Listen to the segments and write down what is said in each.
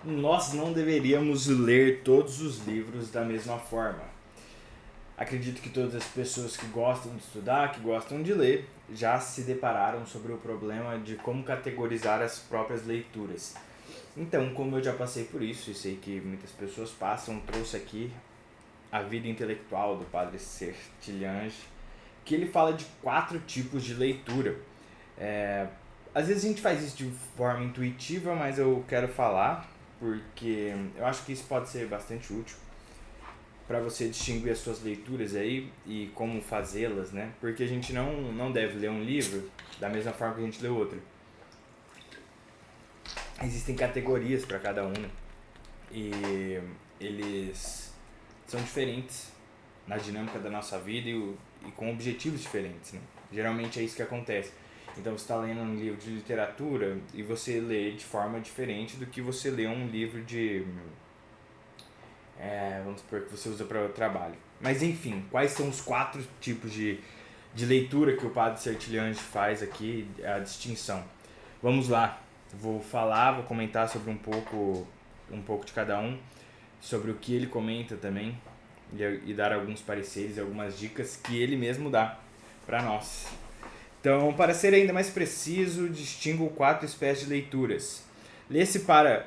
Nós não deveríamos ler todos os livros da mesma forma. Acredito que todas as pessoas que gostam de estudar, que gostam de ler, já se depararam sobre o problema de como categorizar as próprias leituras. Então, como eu já passei por isso e sei que muitas pessoas passam, trouxe aqui A Vida Intelectual do Padre Sertilhange, que ele fala de 4 tipos de leitura. Às vezes a gente faz isso de forma intuitiva, mas eu quero falar porque eu acho que isso pode ser bastante útil para você distinguir as suas leituras aí e como fazê-las, né? Porque a gente não deve ler um livro da mesma forma que a gente lê outro. Existem categorias para cada um, né? E eles são diferentes na dinâmica da nossa vida e com objetivos diferentes, né? Geralmente é isso que acontece. Então você está lendo um livro de literatura e você lê de forma diferente do que você lê um livro de vamos supor que você usa para o trabalho. Mas enfim, quais são os 4 tipos de leitura que o Padre Sertilhange faz aqui, a distinção? Vamos lá, vou comentar sobre um pouco de cada um, sobre o que ele comenta também e dar alguns pareceres e algumas dicas que ele mesmo dá para nós. Então, para ser ainda mais preciso, distingo 4 espécies de leituras. Lê-se para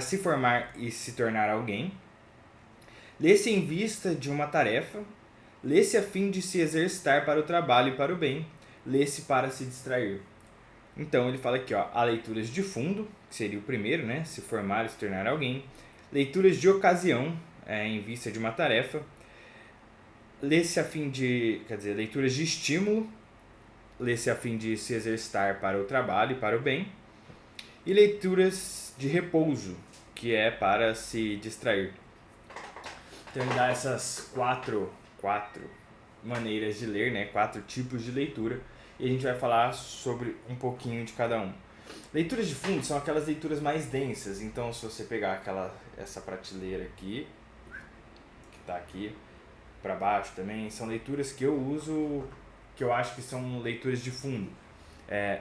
se formar e se tornar alguém. Lê-se em vista de uma tarefa. Lê-se a fim de se exercitar para o trabalho e para o bem. Lê-se para se distrair. Então ele fala aqui, ó, há leituras de fundo, que seria o primeiro, né? Se formar e se tornar alguém. Leituras de ocasião, em vista de uma tarefa. Lê-se a fim de, leituras de estímulo. Lê-se a fim de se exercitar para o trabalho e para o bem. E leituras de repouso, que é para se distrair. Então ele dá essas quatro maneiras de ler, né? 4 tipos de leitura. E a gente vai falar sobre um pouquinho de cada um. Leituras de fundo são aquelas leituras mais densas. Então se você pegar essa prateleira aqui, que está aqui para baixo também, são leituras que eu uso, que eu acho que são leituras de fundo.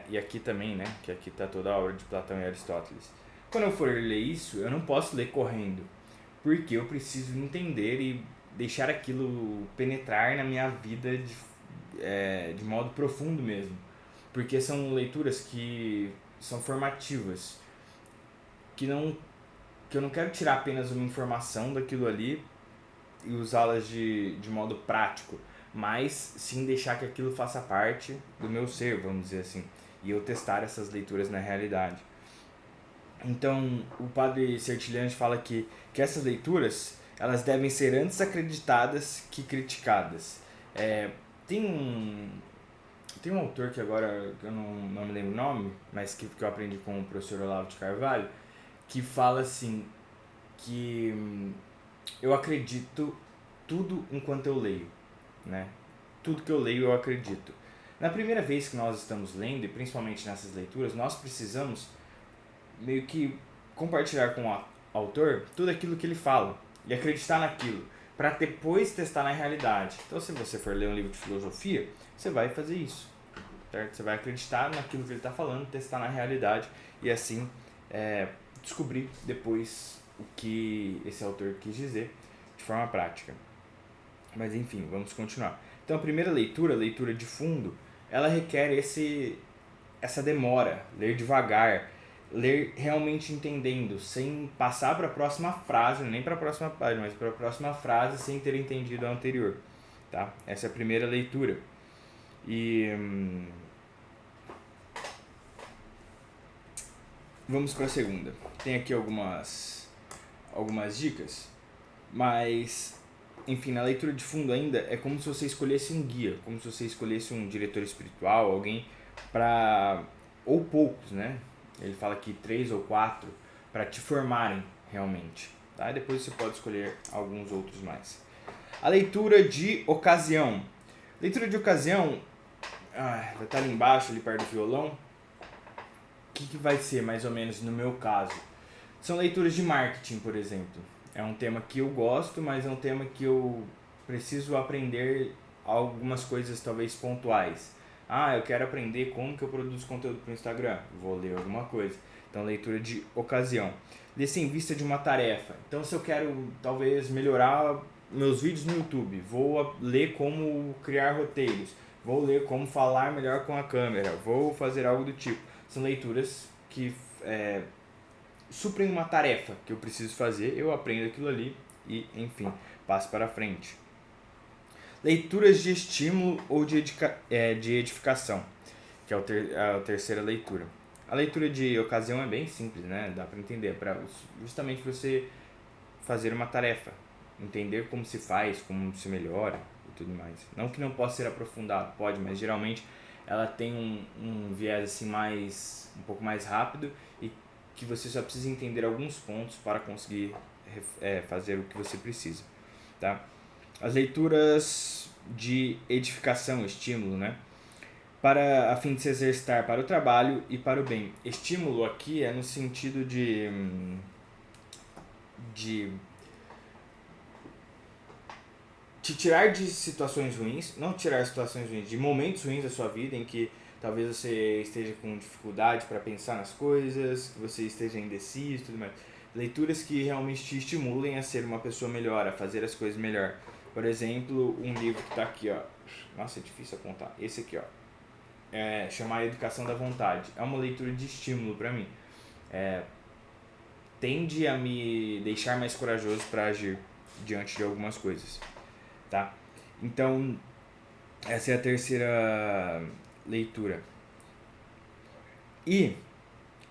E aqui também, né? Que aqui está toda a obra de Platão e Aristóteles. Quando eu for ler isso, eu não posso ler correndo, porque eu preciso entender e deixar aquilo penetrar na minha vida de modo profundo mesmo. Porque são leituras que são formativas, que eu não quero tirar apenas uma informação daquilo ali e usá-las de modo prático, mas sim deixar que aquilo faça parte do meu ser, vamos dizer assim, e eu testar essas leituras na realidade. Então, o padre Sertilhange fala que essas leituras elas devem ser antes acreditadas que criticadas. Tem um tem um autor que agora eu não me lembro o nome, mas que eu aprendi com o professor Olavo de Carvalho, que fala assim que eu acredito tudo enquanto eu leio, né? Tudo que eu leio eu acredito. Na primeira vez que nós estamos lendo, e principalmente nessas leituras, nós precisamos meio que compartilhar com o autor tudo aquilo que ele fala e acreditar naquilo, para depois testar na realidade. Então, se você for ler um livro de filosofia, você vai fazer isso, certo? Você vai acreditar naquilo que ele está falando, testar na realidade e assim descobrir depois o que esse autor quis dizer de forma prática. Mas enfim, vamos continuar. Então, a primeira leitura, a leitura de fundo, ela requer essa demora, ler devagar, ler realmente entendendo, sem passar para a próxima frase, nem para a próxima página, mas para a próxima frase sem ter entendido a anterior, tá? Essa é a primeira leitura. E vamos para a segunda. Tem aqui algumas dicas, mas enfim, na leitura de fundo ainda é como se você escolhesse um guia, como se você escolhesse um diretor espiritual, alguém para, ou poucos, né? Ele fala aqui 3 ou 4 para te formarem realmente, tá? E depois você pode escolher alguns outros mais. A leitura de ocasião. Leitura de ocasião vai estar ali embaixo, ali perto do violão. O que vai ser mais ou menos no meu caso? São leituras de marketing, por exemplo. É um tema que eu gosto, mas é um tema que eu preciso aprender algumas coisas talvez pontuais. Eu quero aprender como que eu produzo conteúdo para o Instagram. Vou ler alguma coisa. Então, leitura de ocasião. ler sem vista de uma tarefa. Então, se eu quero talvez melhorar meus vídeos no YouTube, vou ler como criar roteiros, vou ler como falar melhor com a câmera, vou fazer algo do tipo. São leituras que suprem uma tarefa que eu preciso fazer, eu aprendo aquilo ali e, enfim, passo para frente. Leituras de estímulo ou de edificação, que é a terceira leitura. A leitura de ocasião é bem simples, né? Dá para entender, para justamente você fazer uma tarefa, entender como se faz, como se melhora e tudo mais. Não que não possa ser aprofundado, pode, mas geralmente ela tem um viés assim um pouco mais rápido e que você só precisa entender alguns pontos para conseguir fazer o que você precisa, tá? As leituras de edificação, estímulo, né? Para a fim de se exercitar para o trabalho e para o bem. Estímulo aqui é no sentido de te tirar de situações ruins, não tirar situações ruins, de momentos ruins da sua vida em que talvez você esteja com dificuldade para pensar nas coisas, que você esteja indeciso e tudo mais. Leituras que realmente te estimulem a ser uma pessoa melhor, a fazer as coisas melhor. Por exemplo, um livro que está aqui, ó. Nossa, é difícil apontar. Esse aqui, ó. Chama A Educação da Vontade. É uma leitura de estímulo para mim. Tende a me deixar mais corajoso para agir diante de algumas coisas, tá? Então, essa é a terceira leitura. E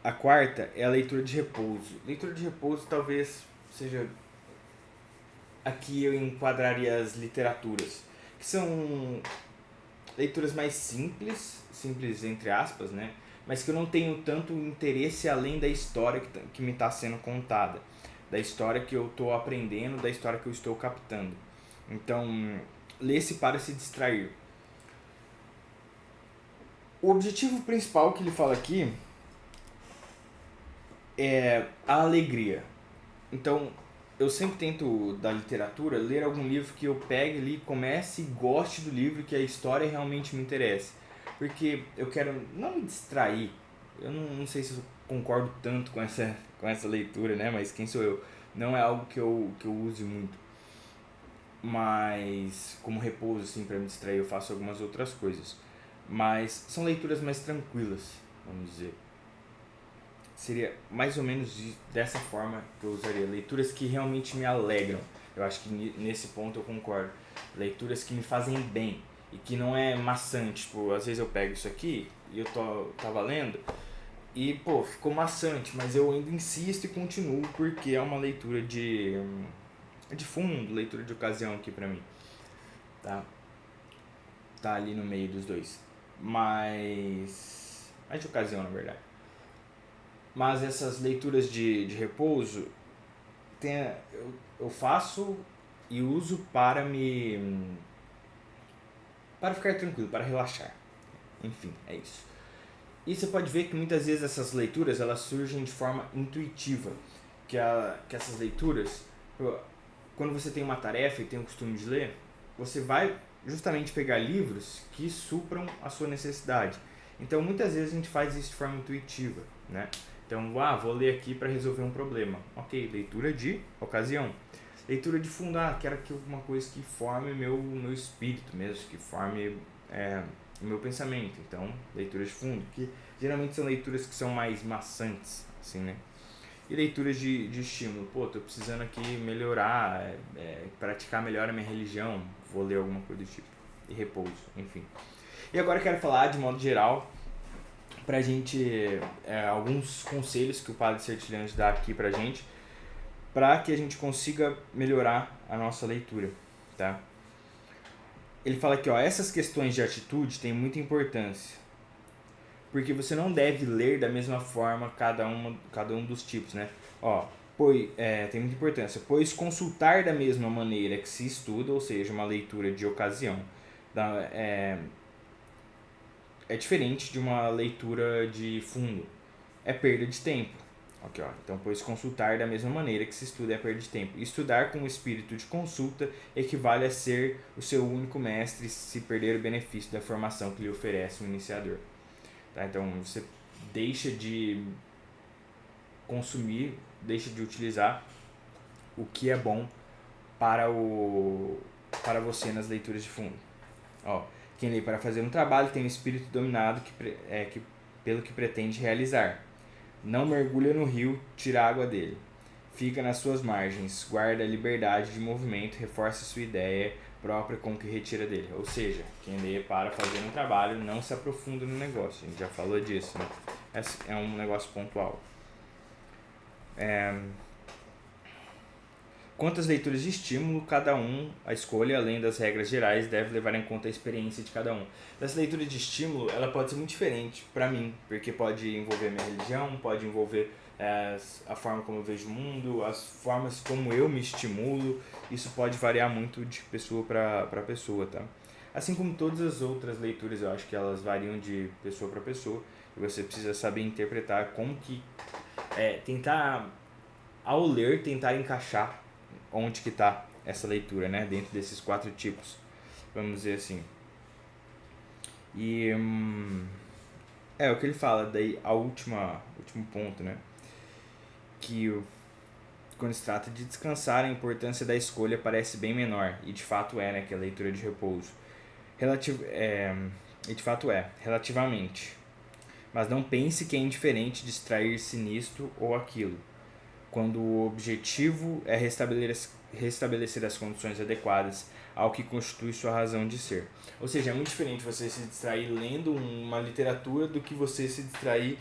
a quarta é a leitura de repouso. Leitura de repouso talvez seja... Aqui eu enquadraria as literaturas, que são leituras mais simples entre aspas, né? Mas que eu não tenho tanto interesse além da história que me está sendo contada, da história que eu estou aprendendo, da história que eu estou captando. Então, lê-se para se distrair. O objetivo principal que ele fala aqui é a alegria. Então, eu sempre tento, da literatura, ler algum livro que eu pegue ali, comece e goste do livro, que a história realmente me interesse. Porque eu quero não me distrair. Eu não sei se eu concordo tanto com essa leitura, né? Mas quem sou eu? Não é algo que eu use muito. Mas como repouso, assim, para me distrair, eu faço algumas outras coisas. Mas são leituras mais tranquilas, vamos dizer. Seria mais ou menos dessa forma que eu usaria. Leituras que realmente me alegram. Eu acho que nesse ponto eu concordo. Leituras que me fazem bem e que não é maçante. Tipo, às vezes eu pego isso aqui e eu tava lendo e, pô, ficou maçante, mas eu ainda insisto e continuo porque é uma leitura de fundo, leitura de ocasião aqui pra mim. Tá ali no meio dos dois. Mas de ocasião, na verdade. Mas essas leituras de repouso eu faço e uso para ficar tranquilo, para relaxar. Enfim, é isso. E você pode ver que muitas vezes essas leituras elas surgem de forma intuitiva. Que essas leituras, quando você tem uma tarefa e tem o costume de ler, você vai justamente pegar livros que supram a sua necessidade. Então muitas vezes a gente faz isso de forma intuitiva, né? Então, vou ler aqui para resolver um problema. Ok, leitura de ocasião. Leitura de fundo, quero que alguma coisa que forme meu espírito mesmo, que forme o meu pensamento. Então, leitura de fundo, que geralmente são leituras que são mais maçantes, assim, né? E leituras de estímulo. Pô, tô precisando aqui melhorar, praticar melhor a minha religião, vou ler alguma coisa do tipo. E repouso, enfim. E agora eu quero falar, de modo geral, pra gente, alguns conselhos que o Padre Sertilhante dá aqui pra gente, para que a gente consiga melhorar a nossa leitura, tá? Ele fala aqui, essas questões de atitude têm muita importância, porque você não deve ler da mesma forma cada um dos tipos, né? Tem muita importância, pois consultar da mesma maneira que se estuda, ou seja, uma leitura de ocasião, é diferente de uma leitura de fundo. É perda de tempo. Okay, então, pois consultar da mesma maneira que se estuda é perda de tempo. Estudar com o espírito de consulta equivale a ser o seu único mestre se perder o benefício da formação que lhe oferece o iniciador. Tá? Então, você deixa de consumir, deixa de utilizar o que é bom para você nas leituras de fundo. Ó, quem lê para fazer um trabalho tem o espírito dominado pelo que pretende realizar. Não mergulha no rio, tira a água dele. Fica nas suas margens, guarda a liberdade de movimento, reforça sua ideia própria com o que retira dele. Ou seja, quem lê para fazer um trabalho não se aprofunda no negócio. A gente já falou disso, né? Esse é um negócio pontual. Quanto às leituras de estímulo, cada um, a escolha, além das regras gerais, deve levar em conta a experiência de cada um. Essa leitura de estímulo, ela pode ser muito diferente para mim, porque pode envolver a minha religião, pode envolver a forma como eu vejo o mundo, as formas como eu me estimulo. Isso pode variar muito de pessoa para pessoa, tá? Assim como todas as outras leituras, eu acho que elas variam de pessoa para pessoa, e você precisa saber interpretar como que tentar, ao ler, tentar encaixar onde que está essa leitura, né? Dentro desses 4 tipos, vamos dizer assim. E o que ele fala, daí último ponto, né? Que quando se trata de descansar, a importância da escolha parece bem menor, e de fato é, né? Que é a leitura de repouso. E de fato relativamente. Mas não pense que é indiferente distrair-se nisto ou aquilo, quando o objetivo é restabelecer as condições adequadas ao que constitui sua razão de ser. Ou seja, é muito diferente você se distrair lendo uma literatura do que você se distrair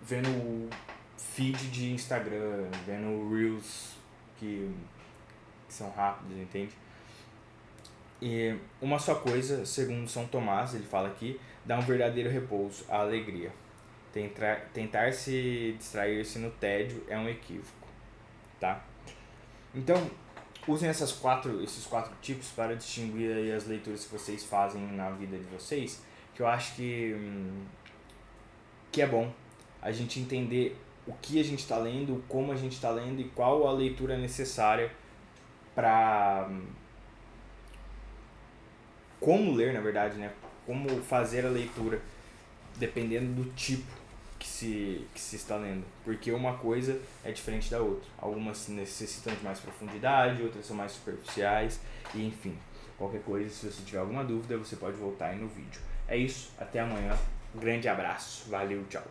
vendo o feed de Instagram, vendo Reels que são rápidos, entende? E uma só coisa, segundo São Tomás, ele fala aqui, dá um verdadeiro repouso, a alegria. Tentar se distrair-se no tédio é um equívoco, tá? Então, usem esses quatro tipos para distinguir aí as leituras que vocês fazem na vida de vocês, que eu acho que é bom a gente entender o que a gente está lendo, como a gente está lendo e qual a leitura necessária para... como ler, na verdade, né? Como fazer a leitura, dependendo do tipo que se está lendo, porque uma coisa é diferente da outra. Algumas necessitam de mais profundidade, outras são mais superficiais, e enfim, qualquer coisa, se você tiver alguma dúvida, você pode voltar aí no vídeo. É isso, até amanhã, um grande abraço, valeu, tchau.